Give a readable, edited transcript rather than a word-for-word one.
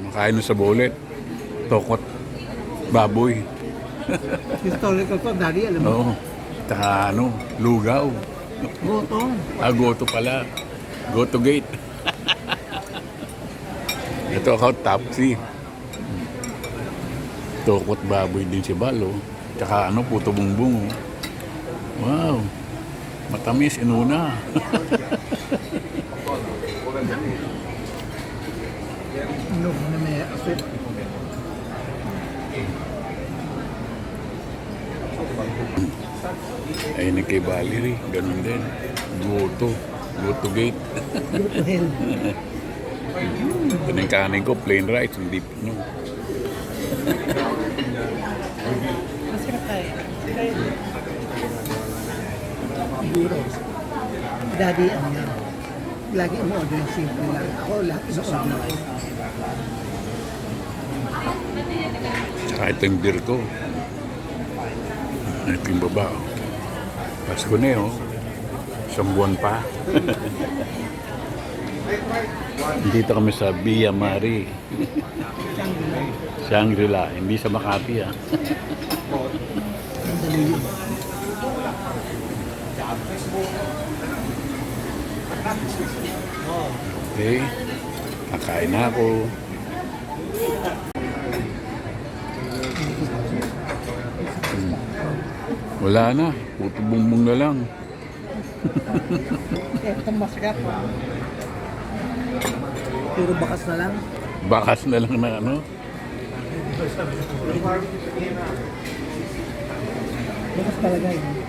Makain sa bolet. Tokot. Baboy. Historical to, Daddy, alam mo. Oo. Taka lugaw. Goto. Goto pala. Goto gate. Ito ako, tapsi. Tokot baboy din si Balo. Tsaka puto bumbong. Wow. Matamis, inuna. Ano, na may asit. Ayun kay Valerie, ganun din. Goto. Goto gate. Goto hell. Ito na yung kanin ko, plain rice, hindi Masarap tayo. Siguro. Daddy, lagi mo order ng simple lang. Ako, lahat ino-order. Tsaka ito yung beer ko. Ito yung baba. Pasko na yun. Isang buwan pa. Dito kami sa Villa Mari. Shangri-La. Hindi sa Makati Okay. Kakain na ako. Wala na. Puto bumbong na lang. Ito masarap. Puro bakas na lang. Bakas na lang na Bakas talaga yun.